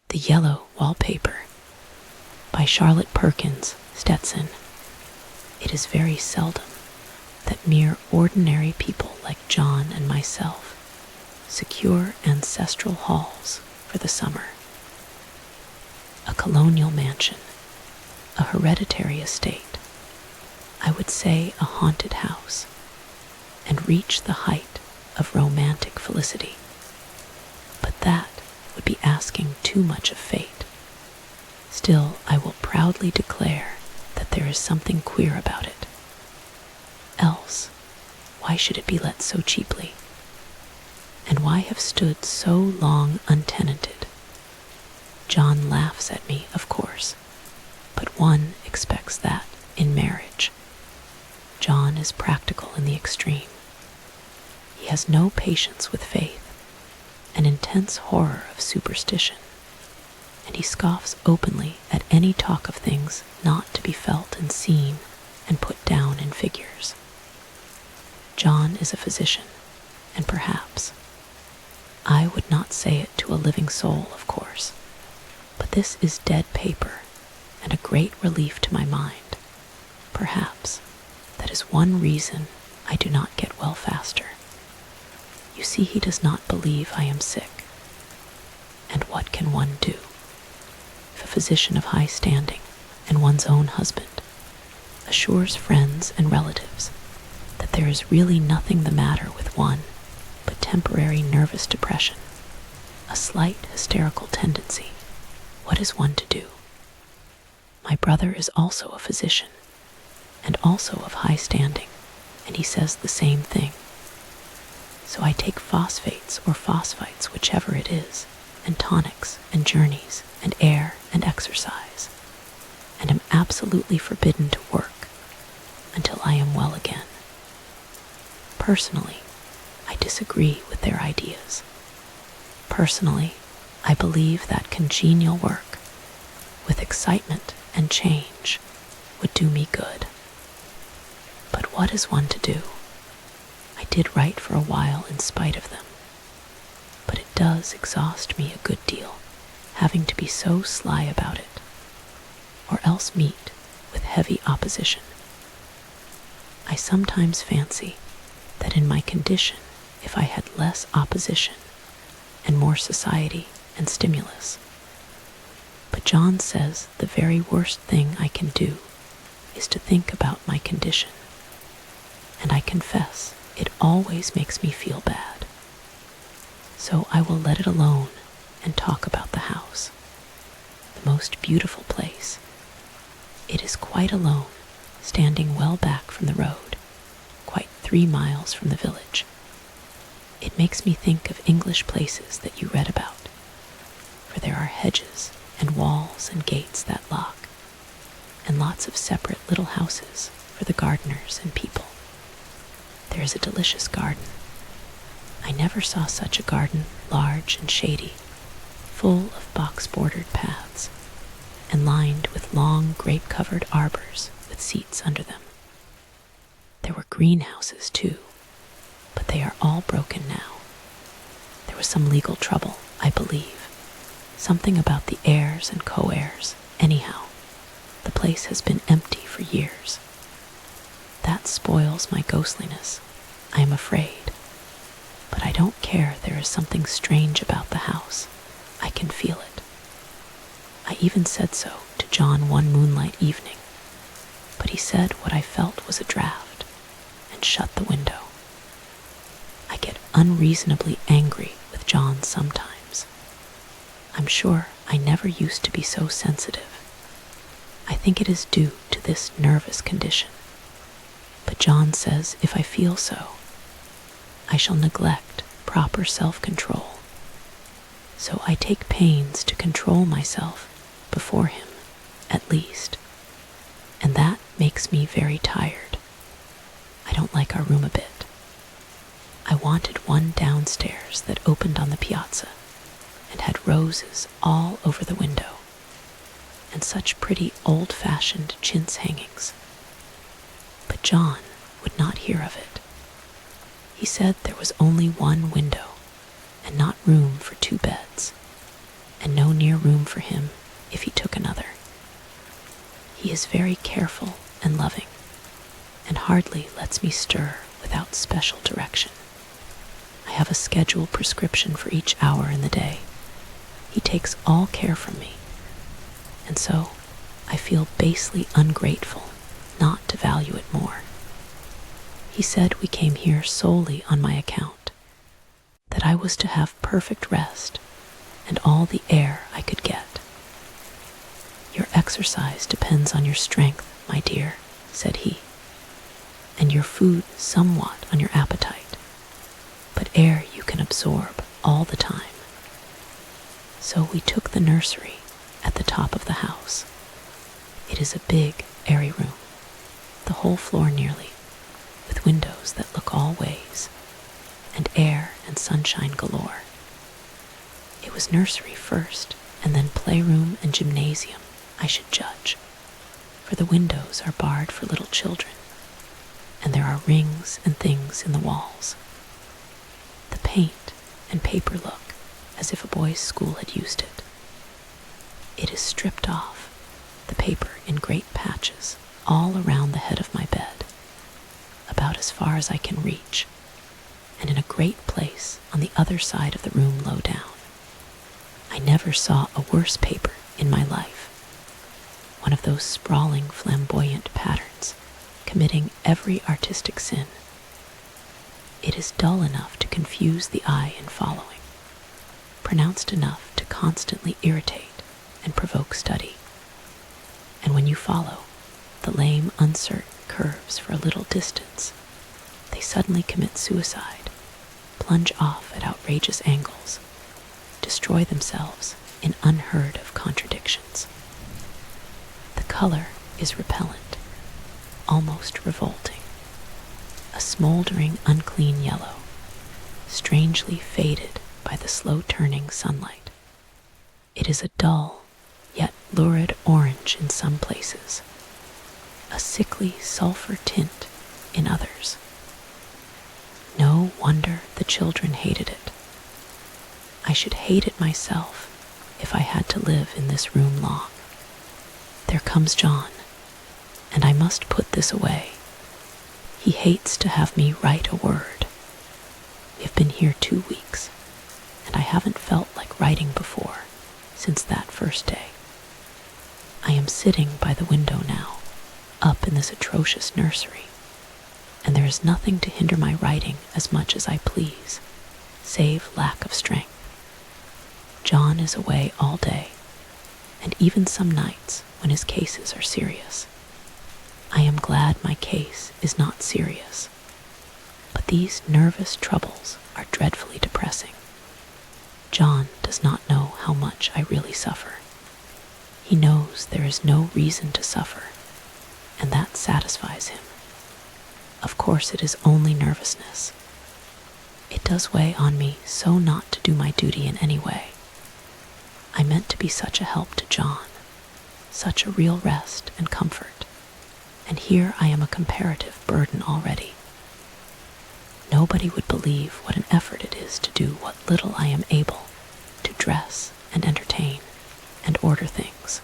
The Yellow Wallpaper by Charlotte Perkins Stetson. It is very seldom that mere ordinary people like John and myself secure ancestral halls for the summer. A colonial mansion, a hereditary estate, I would say a haunted house, and reach the height of romantic felicity. But that would be asking too much of fate. Still, I will proudly declare that there is something queer about it. Else, why should it be let so cheaply? And why have stood so long untenanted? John laughs at me, of course, but one expects that in marriage. John is practical in the extreme. He has no patience with faith, an intense horror of superstition, and he scoffs openly at any talk of things not to be felt and seen and put down in figures. John is a physician, and perhaps, I would not say it to a living soul, of course, but this is dead paper and a great relief to my mind. Perhaps that is one reason I do not get well faster. You see, he does not believe I am sick. And what can one do? If a physician of high standing and one's own husband assures friends and relatives that there is really nothing the matter with one but temporary nervous depression, a slight hysterical tendency, what is one to do? My brother is also a physician, and also of high standing, and he says the same thing. So I take phosphates or phosphites, whichever it is, and tonics and journeys and air and exercise, and am absolutely forbidden to work until I am well again. Personally, I disagree with their ideas. Personally, I believe that congenial work, with excitement and change, would do me good. But what is one to do? I did write for a while in spite of them, but it does exhaust me a good deal, having to be so sly about it, or else meet with heavy opposition. I sometimes fancy that in my condition, if I had less opposition and more society and stimulus. But John says the very worst thing I can do is to think about my condition, and I confess it always makes me feel bad. So I will let it alone and talk about the house. The most beautiful place. It is quite alone, standing well back from the road, quite 3 miles from the village. It makes me think of English places that you read about, for there are hedges and walls and gates that lock, and lots of separate little houses for the gardeners and people. There is a delicious garden. I never saw such a garden, large and shady, full of box-bordered paths, and lined with long grape-covered arbors with seats under them. There were greenhouses, too, but they are all broken now. There was some legal trouble, I believe, something about the heirs and co-heirs. Anyhow, the place has been empty for years. That spoils my ghostliness, I am afraid. But I don't care, there is something strange about the house. I can feel it. I even said so to John one moonlight evening, but he said what I felt was a draft, and shut the window. I get unreasonably angry with John sometimes. I'm sure I never used to be so sensitive. I think it is due to this nervous condition. But John says if I feel so, I shall neglect proper self-control. So I take pains to control myself before him, at least, and that makes me very tired. I don't like our room a bit. I wanted one downstairs that opened on the piazza and had roses all over the window, and such pretty old-fashioned chintz hangings. But John would not hear of it. He said there was only one window and not room for 2 beds. and no near room for him if he took another. He is very careful and loving, and hardly lets me stir without special direction. I have a scheduled prescription for each hour in the day. He takes all care from me, and so I feel basely ungrateful not to value it more. He said we came here solely on my account, that I was to have perfect rest and all the air I could get. Your exercise depends on your strength, my dear, said he, and your food somewhat on your appetite, but air you can absorb all the time. So we took the nursery at the top of the house. It is a big, airy room, the whole floor nearly, with windows that look all ways, and air and sunshine galore. It was nursery first, and then playroom and gymnasium, I should judge, for the windows are barred for little children, and there are rings and things in the walls. The paint and paper look as if a boys' school had used it. It is stripped off, the paper in great patches, all around the head of my bed, about as far as I can reach, and in a great place on the other side of the room low down. I never saw a worse paper in my life. One of those sprawling, flamboyant patterns, committing every artistic sin. It is dull enough to confuse the eye in following, pronounced enough to constantly irritate and provoke study. And when you follow the lame, uncertain curves for a little distance, they suddenly commit suicide, plunge off at outrageous angles, destroy themselves in unheard of contradictions. The color is repellent, almost revolting, a smoldering, unclean yellow, strangely faded by the slow-turning sunlight. It is a dull, yet lurid orange in some places, a sickly sulfur tint in others. No wonder the children hated it. I should hate it myself if I had to live in this room long. There comes John, and I must put this away. He hates to have me write a word. We've been here 2 weeks, and I haven't felt like writing before since that first day. I am sitting by the window now, up in this atrocious nursery, and there is nothing to hinder my writing as much as I please, save lack of strength. John is away all day, and even some nights when his cases are serious. I am glad my case is not serious, but these nervous troubles are dreadfully depressing. John does not know how much I really suffer. He knows there is no reason to suffer, and that satisfies him. Of course it is only nervousness. It does weigh on me so not to do my duty in any way. I meant to be such a help to John, such a real rest and comfort, and here I am a comparative burden already. Nobody would believe what an effort it is to do what little I am able to dress and entertain and order things.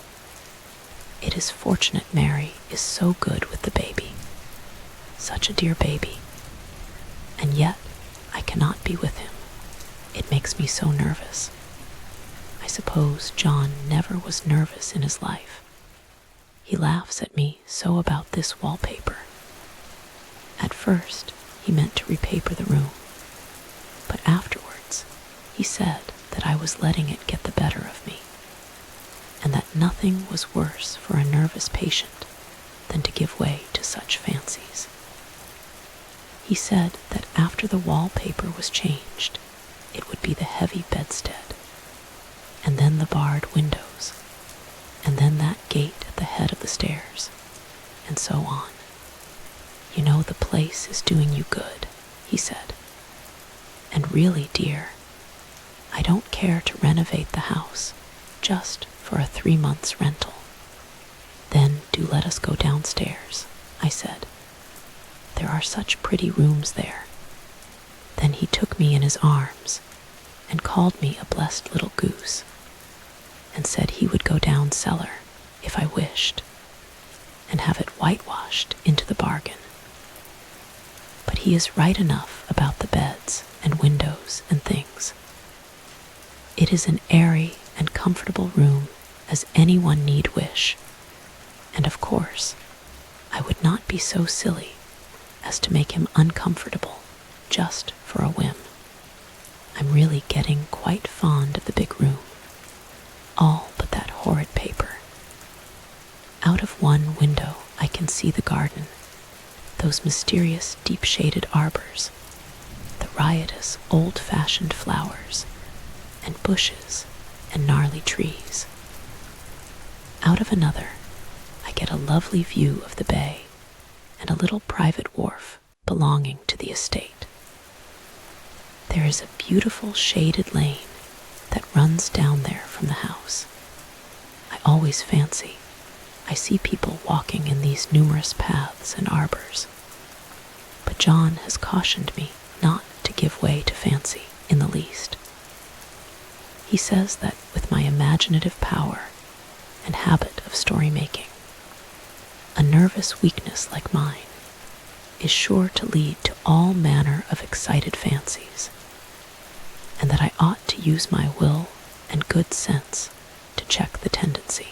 It is fortunate Mary is so good with the baby, such a dear baby, and yet I cannot be with him. It makes me so nervous. I suppose John never was nervous in his life. He laughs at me so about this wallpaper. At first, he meant to repaper the room, but afterwards, he said that I was letting it get the better of me, and that nothing was worse for a nervous patient than to give way to such fancies. He said that after the wallpaper was changed, it would be the heavy bedstead, and then the barred windows, and then that gate at the head of the stairs, and so on. You know the place is doing you good, he said. And really, dear, I don't care to renovate the house just for a 3 months' rental. Then do let us go downstairs, I said. There are such pretty rooms there. Then he took me in his arms and called me a blessed little goose. and said he would go down cellar if I wished, and have it whitewashed into the bargain. But he is right enough about the beds and windows and things. It is an airy and comfortable room as anyone need wish, and of course, I would not be so silly as to make him uncomfortable just for a whim. I'm really getting quite fond of the big room, all but that horrid paper. Out of one window I can see the garden, those mysterious deep-shaded arbors, the riotous old-fashioned flowers, and bushes and gnarly trees. Out of another, I get a lovely view of the bay and a little private wharf belonging to the estate. There is a beautiful shaded lane that runs down there from the house. I always fancy I see people walking in these numerous paths and arbors, but John has cautioned me not to give way to fancy in the least. He says that with my imaginative power and habit of story making, a nervous weakness like mine is sure to lead to all manner of excited fancies, and that I ought to use my will and good sense to check the tendency.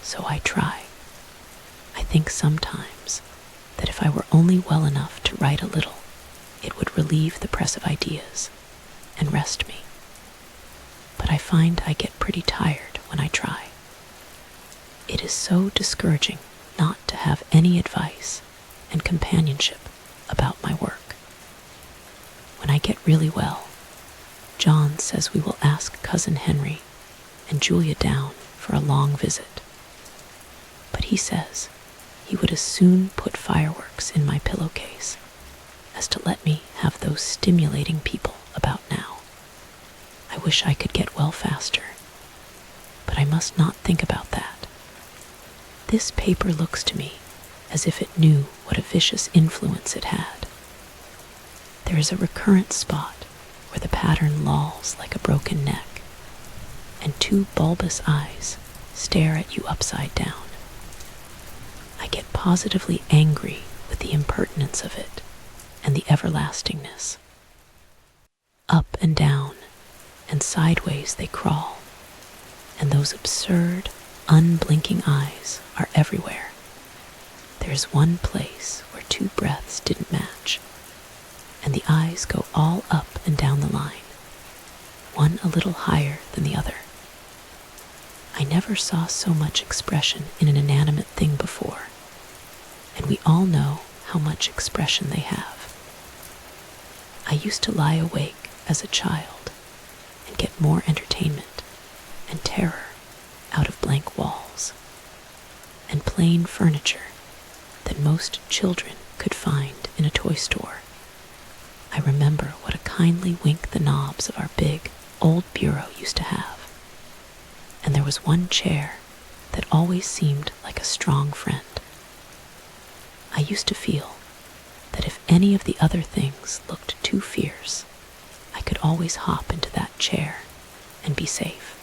So I try. I think sometimes that if I were only well enough to write a little, it would relieve the press of ideas and rest me. But I find I get pretty tired when I try. It is so discouraging not to have any advice and companionship about my work. When I get really well, John says we will ask Cousin Henry and Julia down for a long visit. But he says he would as soon put fireworks in my pillowcase as to let me have those stimulating people about now. I wish I could get well faster, but I must not think about that. This paper looks to me as if it knew what a vicious influence it had. There is a recurrent spot where the pattern lolls like a broken neck, and two bulbous eyes stare at you upside down. I get positively angry with the impertinence of it and the everlastingness. Up and down and sideways they crawl, and those absurd, unblinking eyes are everywhere. There is one place where two breaths didn't match, and the eyes go all up and down the line, one a little higher than the other. I never saw so much expression in an inanimate thing before, and we all know how much expression they have. I used to lie awake as a child and get more entertainment and terror out of blank walls and plain furniture than most children could find in a toy store. I remember what a kindly wink the knobs of our big, old bureau used to have. And there was one chair that always seemed like a strong friend. I used to feel that if any of the other things looked too fierce, I could always hop into that chair and be safe.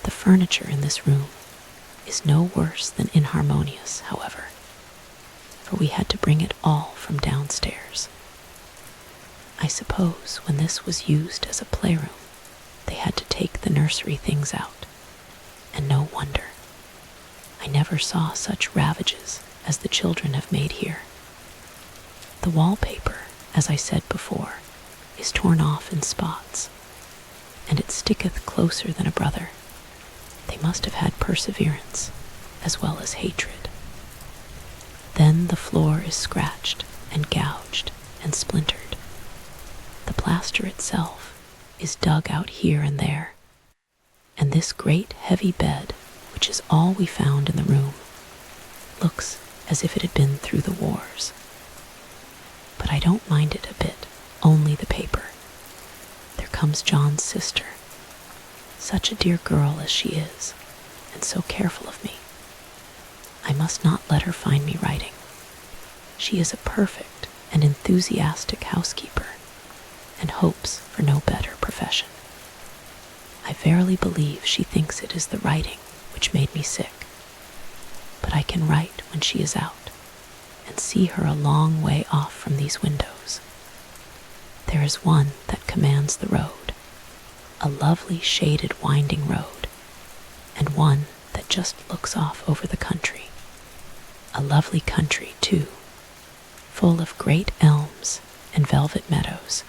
The furniture in this room is no worse than inharmonious, however, for we had to bring it all from downstairs. I suppose when this was used as a playroom, they had to take the nursery things out, and no wonder. I never saw such ravages as the children have made here. The wallpaper, as I said before, is torn off in spots, and it sticketh closer than a brother. They must have had perseverance as well as hatred. Then the floor is scratched and gouged and splintered. The plaster itself is dug out here and there, and this great heavy bed, which is all we found in the room, looks as if it had been through the wars. But I don't mind it a bit, only the paper. There comes John's sister, such a dear girl as she is, and so careful of me. I must not let her find me writing. She is a perfect and enthusiastic housekeeper, and hopes for no better profession. I I verily believe she thinks it is the writing which made me sick. But I can write when she is out, and see her a long way off from these windows. There is one that commands the road, a lovely shaded winding road, and one that just looks off over the country. A lovely country, too, full of great elms and velvet meadows.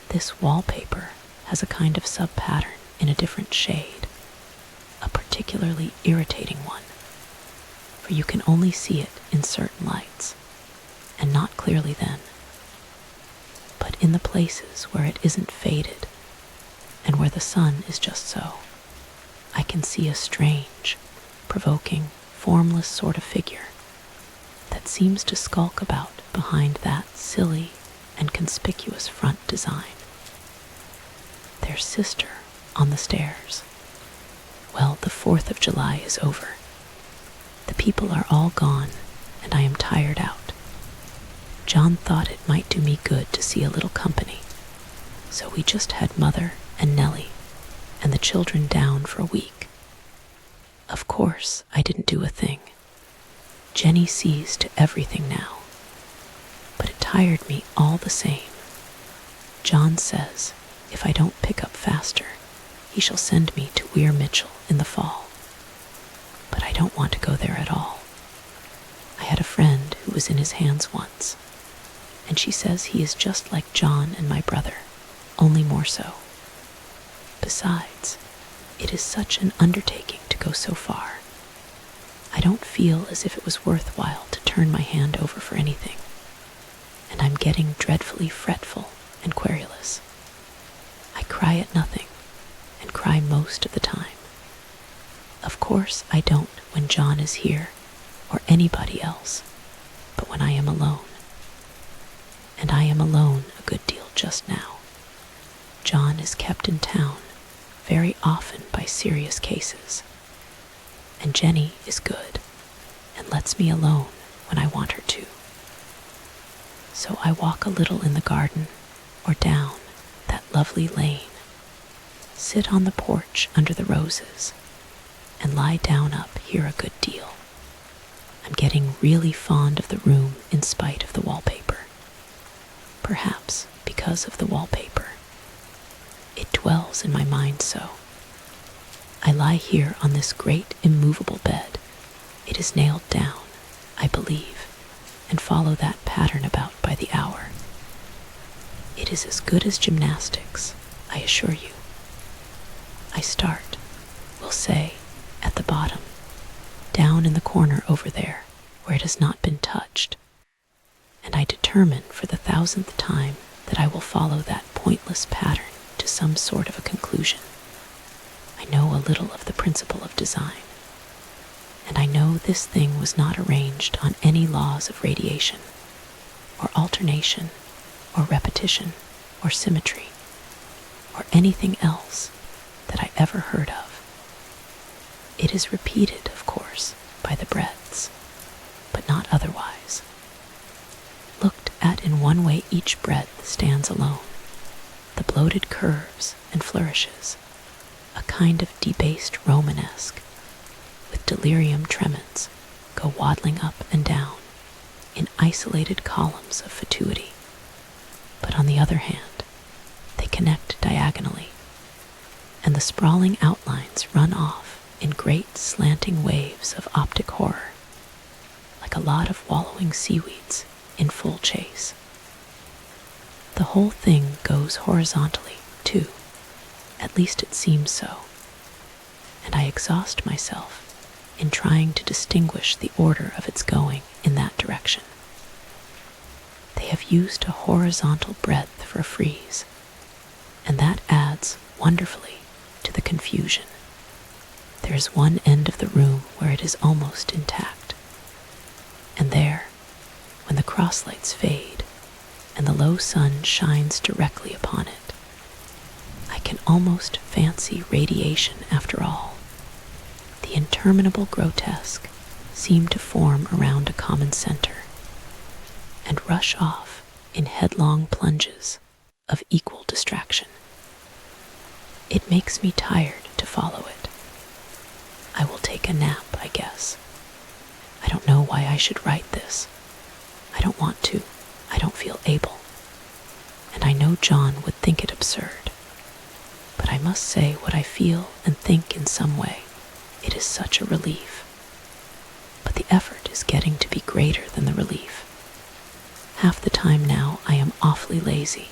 This wallpaper has a kind of sub-pattern in a different shade, a particularly irritating one, for you can only see it in certain lights, and not clearly then. But in the places where it isn't faded, and where the sun is just so, I can see a strange, provoking, formless sort of figure that seems to skulk about behind that silly and conspicuous front design. Their sister on the stairs. Well, the 4th of July is over. The people are all gone, and I am tired out. John thought it might do me good to see a little company, so we just had Mother and Nellie and the children down for a week. Of course, I didn't do a thing. Jenny sees to everything now, but it tired me all the same. John says if I don't pick up faster, he shall send me to Weir Mitchell in the fall. But I don't want to go there at all. I had a friend who was in his hands once, and she says he is just like John and my brother, only more so. Besides, it is such an undertaking to go so far. I don't feel as if it was worthwhile to turn my hand over for anything, and I'm getting dreadfully fretful and querulous. I cry at nothing, and cry most of the time. Of course I don't when John is here, or anybody else, but when I am alone. And I am alone a good deal just now. John is kept in town very often by serious cases, and Jenny is good and lets me alone when I want her to. So I walk a little in the garden or down that lovely lane, sit on the porch under the roses, and lie down up here a good deal. I'm getting really fond of the room in spite of the wallpaper. Perhaps because of the wallpaper. It dwells in my mind so. I lie here on this great immovable bed. It is nailed down, I believe, and follow that pattern about by the hour. It is as good as gymnastics, I assure you. I start, we'll say, at the bottom, down in the corner over there, where it has not been touched, and I determine for the 1000th time that I will follow that pointless pattern to some sort of a conclusion. I know a little of the principle of design, and I know this thing was not arranged on any laws of radiation, or alternation, or repetition, or symmetry, or anything else that I ever heard of. It is repeated, of course, by the breadths, but not otherwise. Looked at in one way, each breadth stands alone. The bloated curves and flourishes, a kind of debased Romanesque, with delirium tremens, go waddling up and down in isolated columns of fatuity. But on the other hand, they connect diagonally, and the sprawling outlines run off in great slanting waves of optic horror, like a lot of wallowing seaweeds in full chase. The whole thing goes horizontally, too, at least it seems so, and I exhaust myself in trying to distinguish the order of its going in that direction. They have used a horizontal breadth for a frieze, and that adds wonderfully to the confusion. There is one end of the room where it is almost intact, and there, when the crosslights fade and the low sun shines directly upon it, I can almost fancy radiation after all. The interminable grotesque seem to form around a common center and rush off in headlong plunges of equal distraction. It makes me tired to follow it. I will take a nap, I guess. I don't know why I should write this. I don't want to. I don't feel able. And I know John would think it absurd. But I must say what I feel and think in some way. It is such a relief. But the effort is getting to be greater than the relief. Half the time now I am awfully lazy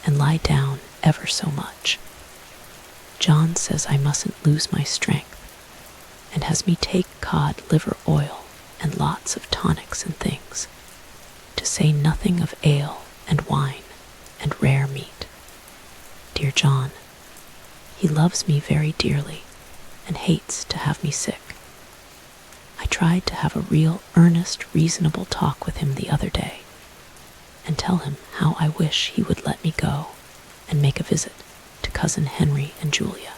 and lie down ever so much. John says I mustn't lose my strength and has me take cod liver oil and lots of tonics and things, to say nothing of ale and wine and rare meat. Dear John, he loves me very dearly and hates to have me sick. I tried to have a real, earnest, reasonable talk with him the other day and tell him how I wish he would let me go and make a visit to Cousin Henry and Julia.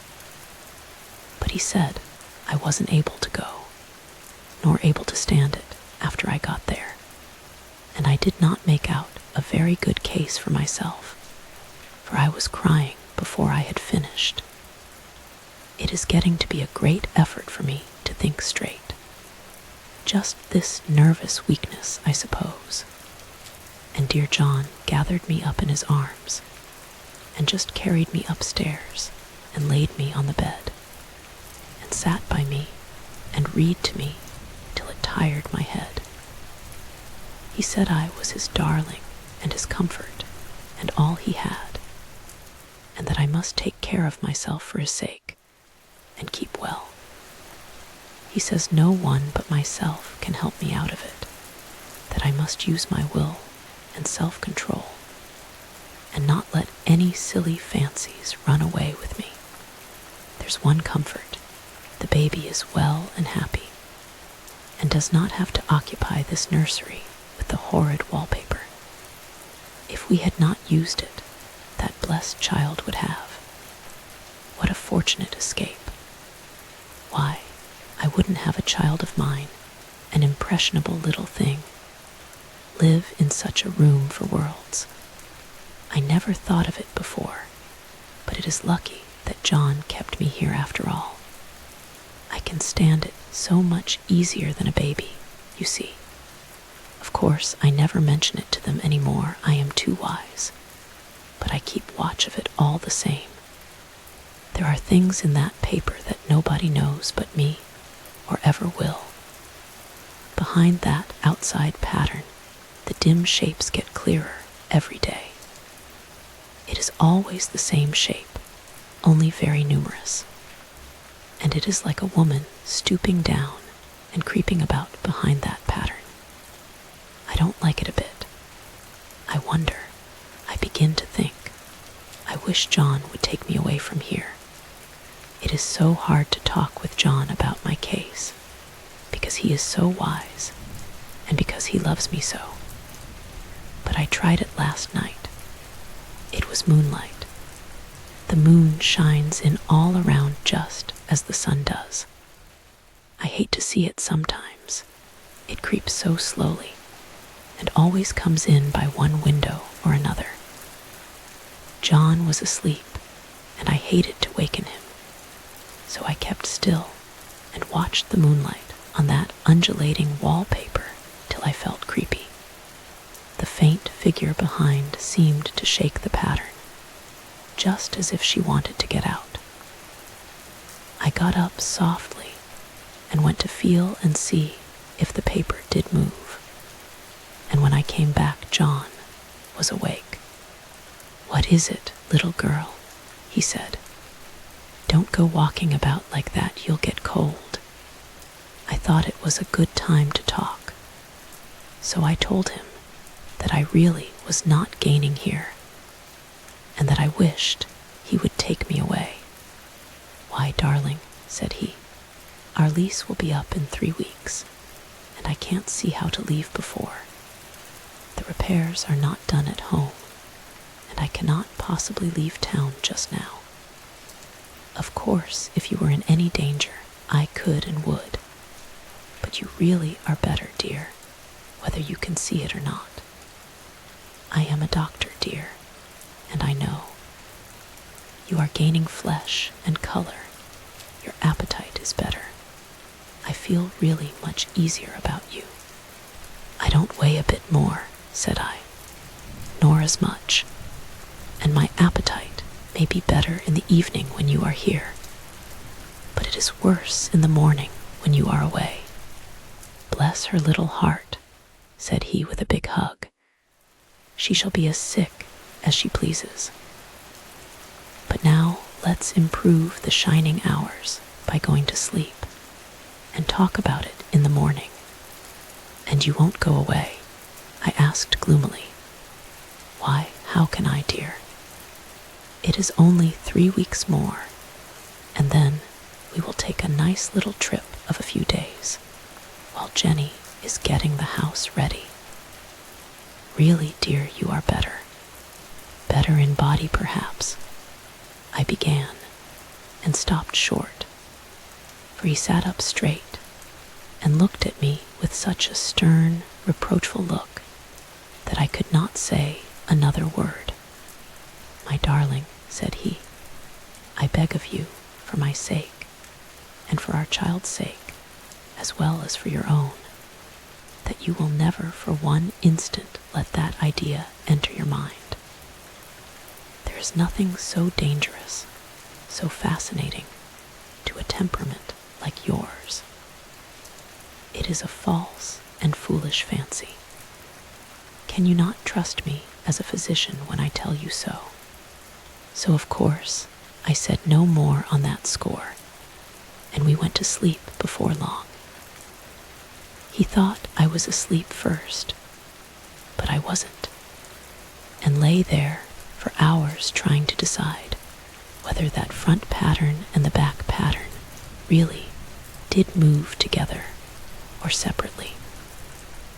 But he said I wasn't able to go, nor able to stand it after I got there, and I did not make out a very good case for myself, for I was crying before I had finished. It is getting to be a great effort for me to think straight. Just this nervous weakness, I suppose. And dear John gathered me up in his arms and just carried me upstairs and laid me on the bed and sat by me and read to me till it tired my head. He said I was his darling and his comfort and all he had, and that I must take care of myself for his sake and keep well. He says no one but myself can help me out of it, that I must use my will and self-control and not let any silly fancies run away with me. There's one comfort: the baby is well and happy and does not have to occupy this nursery with the horrid wallpaper. If we had not used it, that blessed child would have. What a fortunate escape. Why, I wouldn't have a child of mine, an impressionable little thing, live in such a room for worlds. I never thought of it before, but it is lucky that John kept me here after all. I can stand it so much easier than a baby, you see. Of course, I never mention it to them anymore. I am too wise. But I keep watch of it all the same. There are things in that paper that nobody knows but me, or ever will. Behind that outside pattern, the dim shapes get clearer every day. It is always the same shape, only very numerous. And it is like a woman stooping down and creeping about behind that pattern. I don't like it a bit. I wonder, I begin to think, I wish John would take me away from here. It is so hard to talk with John about my case, because he is so wise, and because he loves me so. But I tried it last night. It was moonlight. The moon shines in all around just as the sun does. I hate to see it sometimes. It creeps so slowly, and always comes in by one window or another. John was asleep, and I hated to waken him, so I kept still and watched the moonlight on that undulating wallpaper till I felt creepy. The faint figure behind seemed to shake the pattern, just as if she wanted to get out. I got up softly and went to feel and see if the paper did move. And when I came back, John was awake. "What is it, little girl?" he said. "Don't go walking about like that, you'll get cold." I thought it was a good time to talk, so I told him that I really was not gaining here, and that I wished he would take me away. "Why, darling," said he, "our lease will be up in 3 weeks, and I can't see how to leave before. The repairs are not done at home, and I cannot possibly leave town just now. Of course, if you were in any danger, I could and would. But you really are better, dear, whether you can see it or not. I am a doctor, dear, and I know." You are gaining flesh and color. Your appetite is better. I feel really much easier about you." "I don't weigh a bit more," said I, "nor as much, and my appetite may be better in the evening when you are here, but it is worse in the morning when you are away." "Bless her little heart," said he with a big hug. "She shall be as sick as she pleases. But now let's improve the shining hours by going to sleep and talk about it in the morning." "And you won't go away?" I asked gloomily. "Why, how can I, dear? It is only 3 weeks more, and then we will take a nice little trip of a few days while Jenny is getting the house ready." "Really, dear, you are better. Better in body, perhaps," I began, and stopped short, for he sat up straight and looked at me with such a stern, reproachful look that I could not say another word. "My darling," said he, "I beg of you, for my sake, and for our child's sake, as well as for your own, that you will never for one instant let that idea enter your mind. There is nothing so dangerous, so fascinating, to a temperament like yours. It is a false and foolish fancy. Can you not trust me as a physician when I tell you so?" So of course I said no more on that score, and we went to sleep before long. He thought I was asleep first, but I wasn't, and lay there for hours trying to decide whether that front pattern and the back pattern really did move together or separately.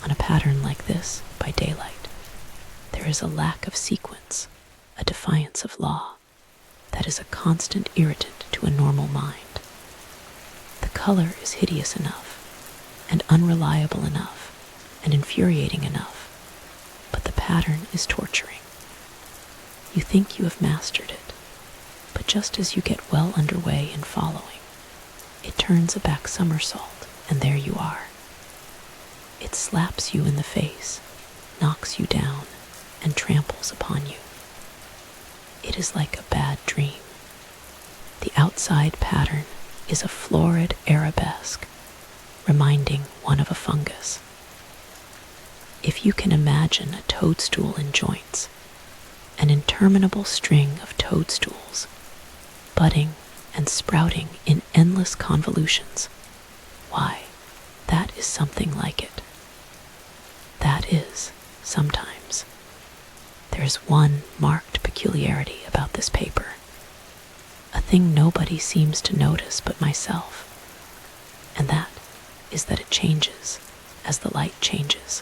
On a pattern like this, by daylight, there is a lack of sequence, a defiance of law, that is a constant irritant to a normal mind. The color is hideous enough, and unreliable enough, and infuriating enough, but the pattern is torturing. You think you have mastered it, but just as you get well underway in following, it turns a back somersault, and there you are. It slaps you in the face, knocks you down, and tramples upon you. It is like a bad dream. The outside pattern is a florid arabesque, reminding one of a fungus. If you can imagine a toadstool in joints, an interminable string of toadstools, budding and sprouting in endless convolutions, why, that is something like it. That is, sometimes. There is one marked peculiarity about this paper, a thing nobody seems to notice but myself, and that is that it changes as the light changes.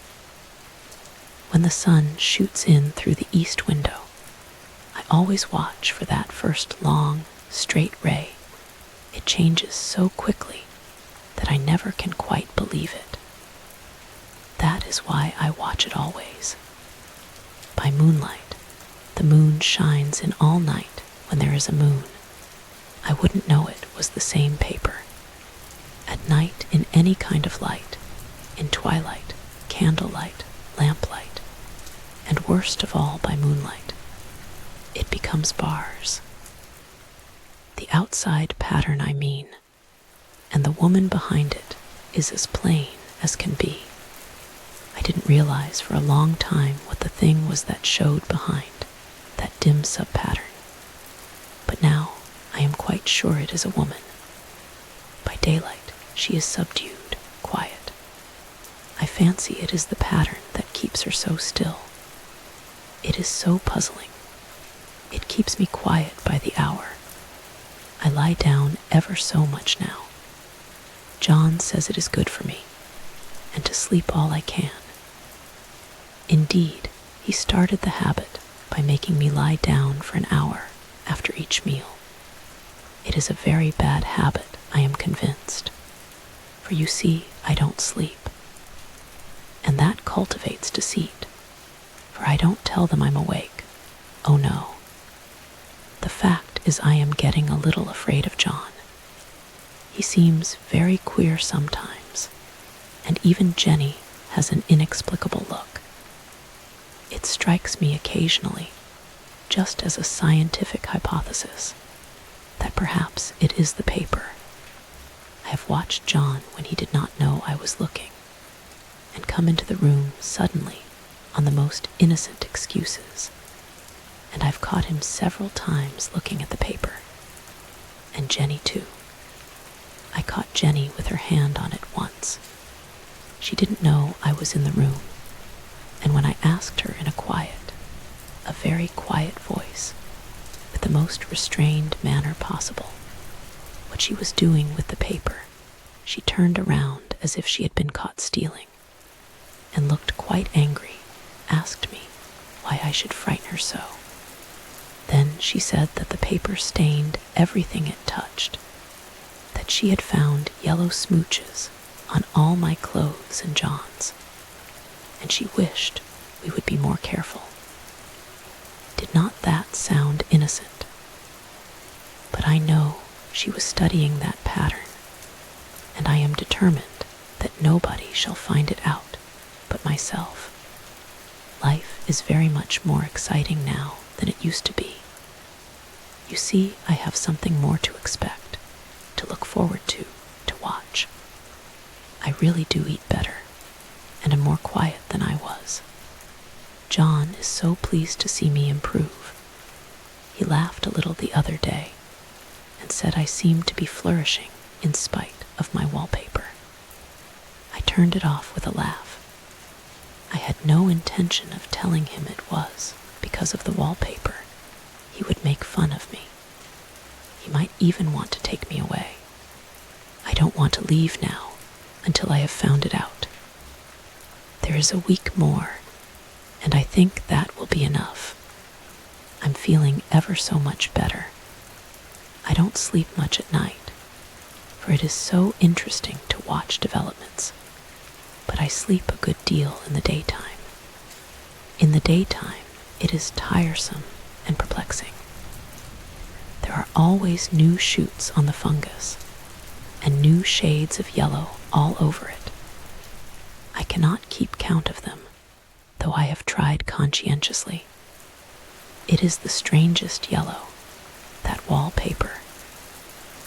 When the sun shoots in through the east window, I always watch for that first long, straight ray. It changes so quickly that I never can quite believe it. That is why I watch it always. By moonlight, the moon shines in all night when there is a moon. I wouldn't know it was the same paper. At night, in any kind of light, in twilight, candlelight, lamplight, and worst of all by moonlight, it becomes bars. The outside pattern, I mean, and the woman behind it is as plain as can be. I didn't realize for a long time what the thing was that showed behind, that dim sub-pattern. But now I am quite sure it is a woman. By daylight, she is subdued, quiet. I fancy it is the pattern that keeps her so still. It is so puzzling. It keeps me quiet by the hour. I lie down ever so much now. John says it is good for me, and to sleep all I can. Indeed, he started the habit by making me lie down for an hour after each meal. It is a very bad habit, I am convinced, for you see, I don't sleep. And that cultivates deceit, for I don't tell them I'm awake. Oh no. The fact is I am getting a little afraid of John. He seems very queer sometimes, and even Jenny has an inexplicable look. It strikes me occasionally, just as a scientific hypothesis, that perhaps it is the paper. I have watched John when he did not know I was looking, and come into the room suddenly on the most innocent excuses, and I've caught him several times looking at the paper, and Jenny too. I caught Jenny with her hand on it once. She didn't know I was in the room, and when I asked her in a very quiet voice, with the most restrained manner possible, what she was doing with the paper, she turned around as if she had been caught stealing, and looked quite angry, asked me why I should frighten her so. Then she said that the paper stained everything it touched, that she had found yellow smooches on all my clothes and John's, and she wished we would be more careful. Did not that sound innocent? But I know she was studying that pattern, and I am determined that nobody shall find it out but myself. Life is very much more exciting now than it used to be. You see, I have something more to expect, to look forward to watch. I really do eat better, and am more quiet than I was. John is so pleased to see me improve. He laughed a little the other day, and said I seemed to be flourishing in spite of my wallpaper. I turned it off with a laugh. I had no intention of telling him it was because of the wallpaper. He would make fun of me. He might even want to take me away. I don't want to leave now until I have found it out. There is a week more, and I think that will be enough. I'm feeling ever so much better. I don't sleep much at night, for it is so interesting to watch developments, but I sleep a good deal in the daytime. In the daytime, it is tiresome and perplexing. There are always new shoots on the fungus, and new shades of yellow all over it. I cannot keep count of them, though I have tried conscientiously. It is the strangest yellow, that wallpaper.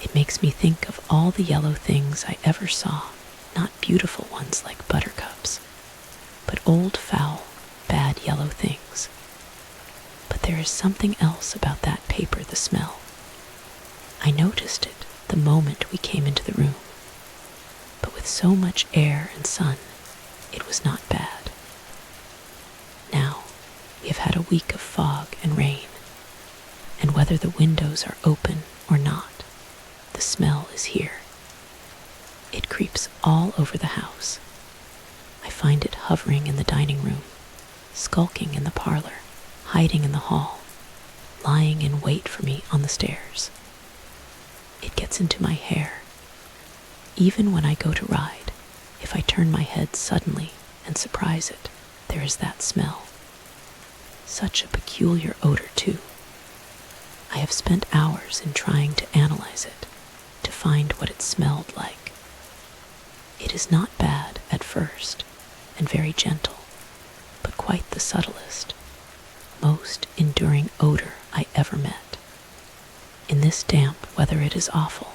It makes me think of all the yellow things I ever saw, not beautiful ones like buttercups, but old, foul, bad yellow things. But there is something else about that paper, the smell. I noticed it the moment we came into the room, but with so much air and sun, it was not bad. Now, we have had a week of fog and rain, and whether the windows are open or not, the smell is here. It creeps all over the house. I find it hovering in the dining room, skulking in the parlor, hiding in the hall, lying in wait for me on the stairs. It gets into my hair. Even when I go to ride, if I turn my head suddenly and surprise it, there is that smell. Such a peculiar odor, too. I have spent hours in trying to analyze it, to find what it smelled like. It is not bad at first, and very gentle, but quite the subtlest, most enduring odor I ever met. In this damp weather it is awful.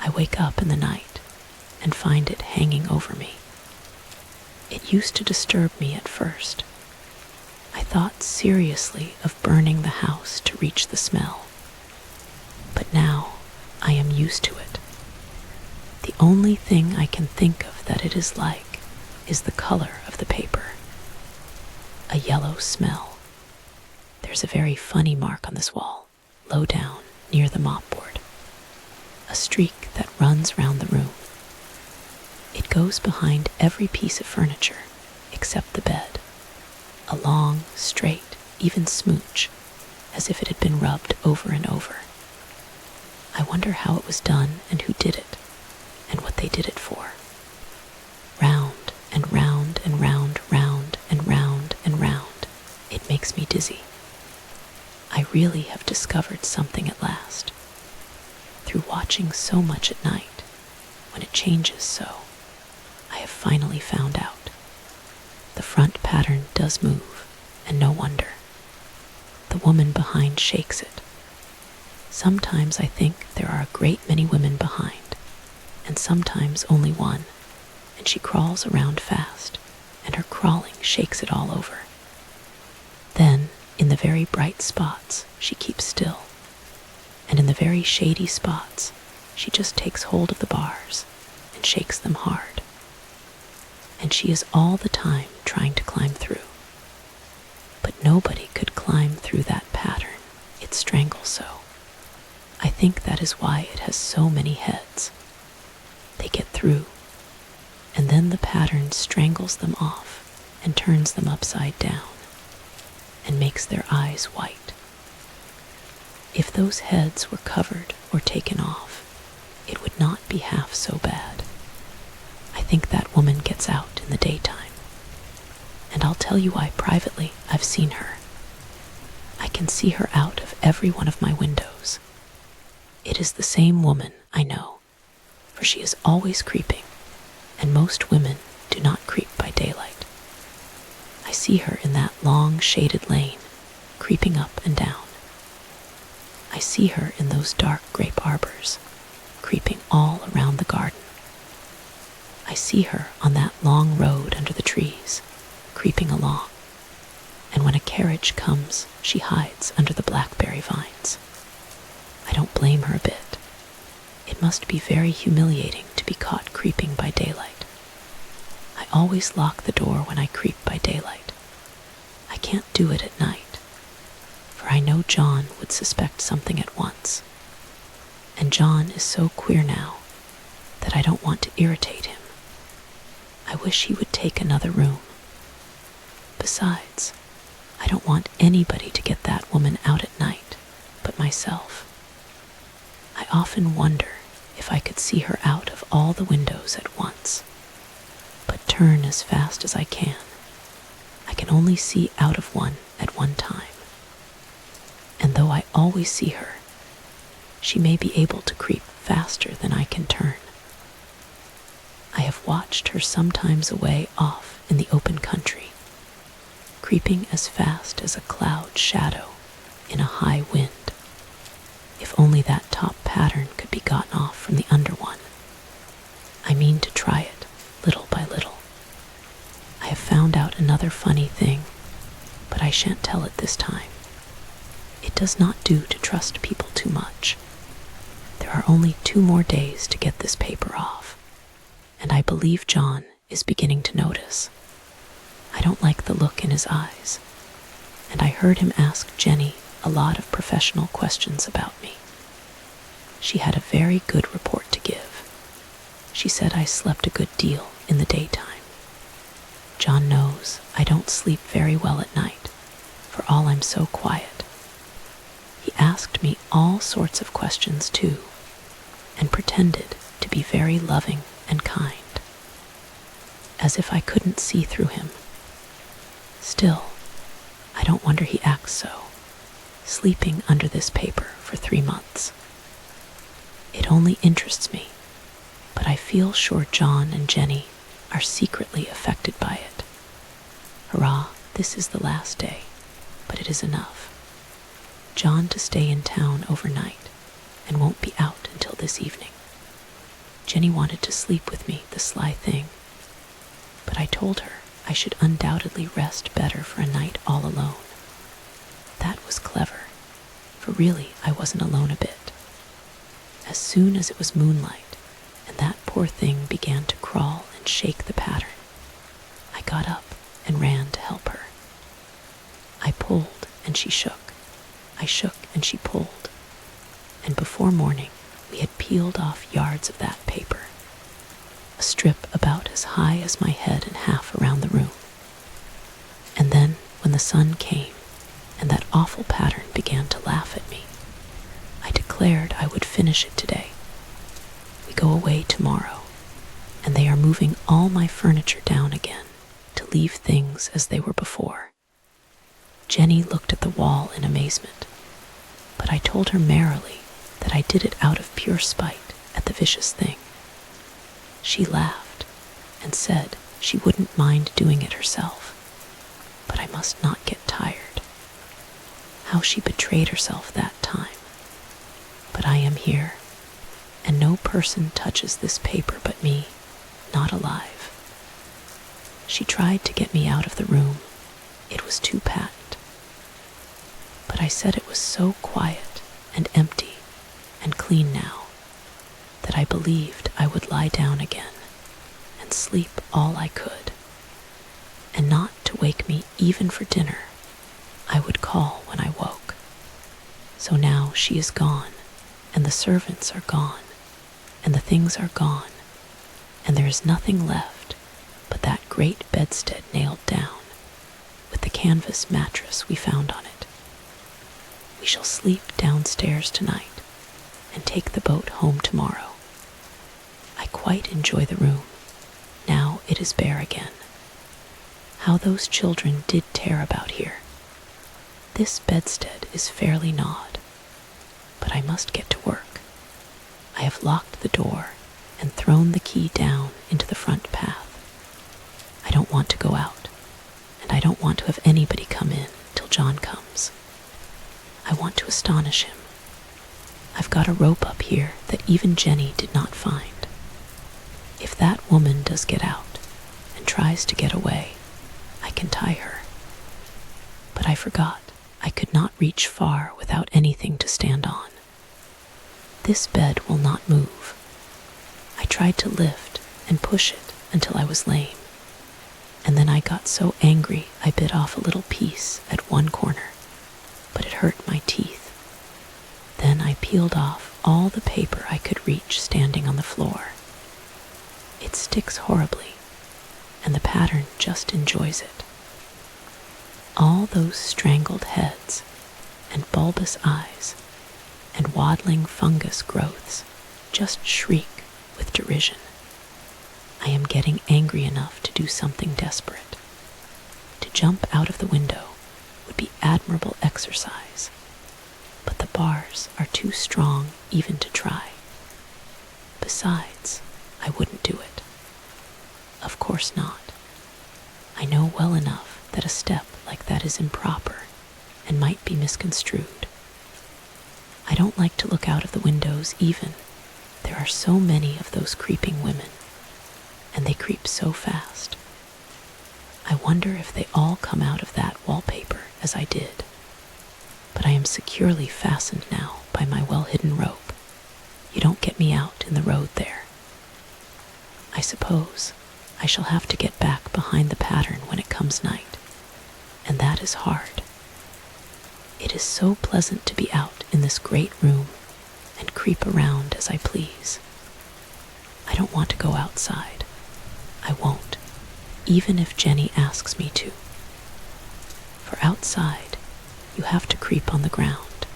I wake up in the night and find it hanging over me. It used to disturb me at first. I thought seriously of burning the house to reach the smell. But now I am used to it. The only thing I can think of that it is like is the color of the paper. A yellow smell. There's a very funny mark on this wall, low down near the mopboard. A streak that runs round the room. It goes behind every piece of furniture except the bed. A long, straight, even smooch, as if it had been rubbed over and over. I wonder how it was done and who did it, and what they did it for. Round and round and round, round and round and round. It makes me dizzy. I really have discovered something at last. Through watching so much at night, when it changes so, I have finally found out. The front pattern does move, and no wonder. The woman behind shakes it. Sometimes I think there are a great many women behind, and sometimes only one, and she crawls around fast, and her crawling shakes it all over. Then, in the very bright spots, she keeps still, and in the very shady spots, she just takes hold of the bars and shakes them hard. And she is all the time trying to climb through. But nobody could climb through that pattern. It strangles so. I think that is why it has so many heads. They get through, and then the pattern strangles them off and turns them upside down and makes their eyes white. If those heads were covered or taken off, it would not be half so bad. I think that woman gets out in the daytime. And I'll tell you why privately I've seen her. I can see her out of every one of my windows. It is the same woman, I know, for she is always creeping, and most women do not creep by daylight. I see her in that long shaded lane, creeping up and down. I see her in those dark grape arbors, creeping all around the garden. I see her on that long road under the trees, creeping along, and when a carriage comes, she hides under the blackberry vines. I don't blame her a bit. It must be very humiliating to be caught creeping by daylight. I always lock the door when I creep by daylight. I can't do it at night, for I know John would suspect something at once. And John is so queer now that I don't want to irritate him. I wish he would take another room. Besides, I don't want anybody to get that woman out at night but myself. I often wonder if I could see her out of all the windows at once, but turn as fast as I can. I can only see out of one at one time. And though I always see her, she may be able to creep faster than I can turn. I have watched her sometimes away off in the open country, creeping as fast as a cloud shadow in a high wind. If only that top pattern could be gotten off from the under one. I mean to try it, little by little. I have found out another funny thing, but I shan't tell it this time. It does not do to trust people too much. There are only 2 more days to get this paper off, and I believe John is beginning to notice. I don't like the look in his eyes, and I heard him ask Jenny a lot of professional questions about me. She had a very good report to give. She said I slept a good deal in the daytime. John knows I don't sleep very well at night, for all I'm so quiet. He asked me all sorts of questions too, and pretended to be very loving and kind, as if I couldn't see through him. Still, I don't wonder he acts so, sleeping under this paper for 3 months. It only interests me, but I feel sure John and Jenny are secretly affected by it. Hurrah, this is the last day, but it is enough. John to stay in town overnight and won't be out until this evening. Jenny wanted to sleep with me, the sly thing, but I told her I should undoubtedly rest better for a night all alone. That was clever, for really I wasn't alone a bit. As soon as it was moonlight and that poor thing began to crawl and shake the pattern, I got up and ran to help her. I pulled and she shook. I shook and she pulled. And before morning, we had peeled off yards of that paper, a strip about as high as my head and half around the room. And then, when the sun came and that awful pattern began to laugh at me, I declared I would finish it today. We go away tomorrow, and they are moving all my furniture down again to leave things as they were before. Jenny looked at the wall in amazement, but I told her merrily that I did it out of pure spite at the vicious thing. She laughed and said she wouldn't mind doing it herself, but I must not get tired. How she betrayed herself that time. But I am here, and no person touches this paper but me, not alive. She tried to get me out of the room. It was too packed. But I said it was so quiet and empty and clean now that I believed I would lie down again and sleep all I could, and not to wake me even for dinner. I would call when I woke. So now she is gone, and the servants are gone, and the things are gone, and there is nothing left but that great bedstead nailed down, with the canvas mattress we found on it. We shall sleep downstairs tonight, and take the boat home tomorrow. I quite enjoy the room. Now it is bare again. How those children did tear about here. This bedstead is fairly gnawed, but I must get to work. I have locked the door and thrown the key down into the front path. I don't want to go out, and I don't want to have anybody come in till John comes. I want to astonish him. I've got a rope up here that even Jenny did not find. If that woman does get out and tries to get away, I can tie her. But I forgot I could not reach far without anything to stand on. This bed will not move. I tried to lift and push it until I was lame, and then I got so angry I bit off a little piece at one corner, but it hurt my teeth. Then I peeled off all the paper I could reach standing on the floor. It sticks horribly, and the pattern just enjoys it. All those strangled heads and bulbous eyes and waddling fungus growths just shriek with derision. I am getting angry enough to do something desperate. To jump out of the window would be admirable exercise, but the bars are too strong even to try. Besides, I wouldn't do it. Of course not. I know well enough that a step like that is improper and might be misconstrued. I don't like to look out of the windows even. There are so many of those creeping women, and they creep so fast. I wonder if they all come out of that wallpaper as I did. But I am securely fastened now by my well-hidden rope. You don't get me out in the road there. I suppose I shall have to get back behind the pattern when it comes night, and that is hard. It is so pleasant to be out in this great room and creep around as I please. I don't want to go outside. I won't, even if Jenny asks me to. For outside, you have to creep on the ground,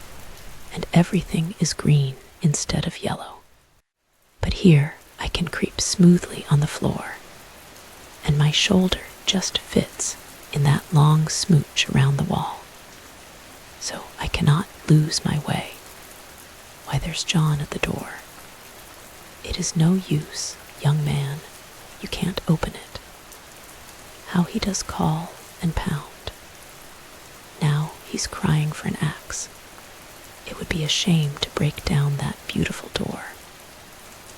and everything is green instead of yellow. But here I can creep smoothly on the floor, and my shoulder just fits in that long smooch around the wall. So I cannot lose my way. Why, there's John at the door. It is no use, young man, you can't open it. How he does call and pound. Now he's crying for an axe. It would be a shame to break down that beautiful door.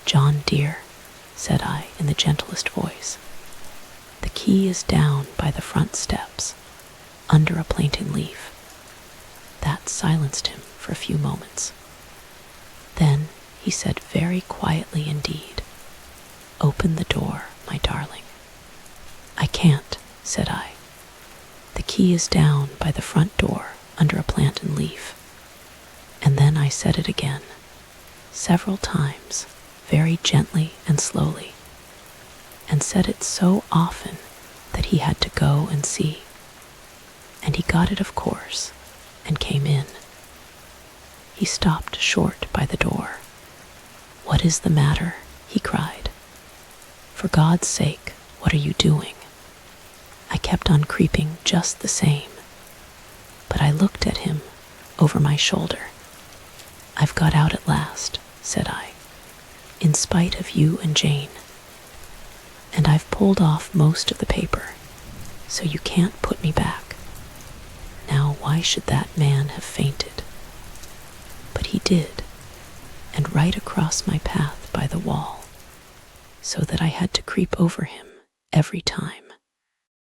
John, dear, said I in the gentlest voice, the key is down by the front steps, under a plantain leaf. That silenced him for a few moments. Then he said very quietly indeed, open the door, my darling. I can't, said I. The key is down by the front door under a plantain leaf. And then I said it again, several times, very gently and slowly, and said it so often that he had to go and see. And he got it, of course, and came in. He stopped short by the door. What is the matter? He cried. For God's sake, what are you doing? I kept on creeping just the same, but I looked at him over my shoulder, "I've got out at last," said I, "in spite of you and Jane. And I've pulled off most of the paper, so you can't put me back. Now, why should that man have fainted?" But he did, and right across my path by the wall, so that I had to creep over him every time.